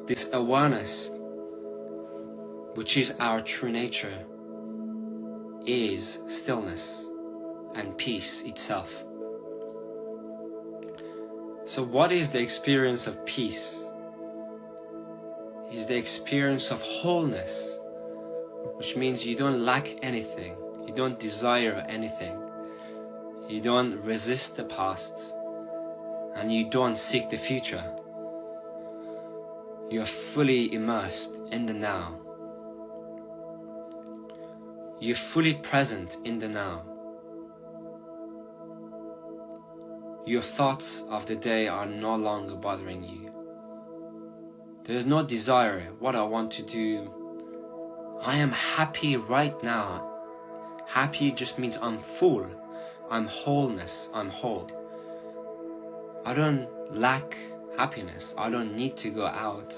This awareness, which is our true nature, is stillness and peace itself. So what is the experience of peace? Is the experience of wholeness, which means you don't lack anything, you don't desire anything, you don't resist the past, and you don't seek the future. You are fully immersed in the now. You're fully present in the now. Your thoughts of the day are no longer bothering you. There's no desire, what I want to do. I am happy right now. Happy just means I'm full. I'm wholeness, I'm whole. I don't lack happiness. I don't need to go out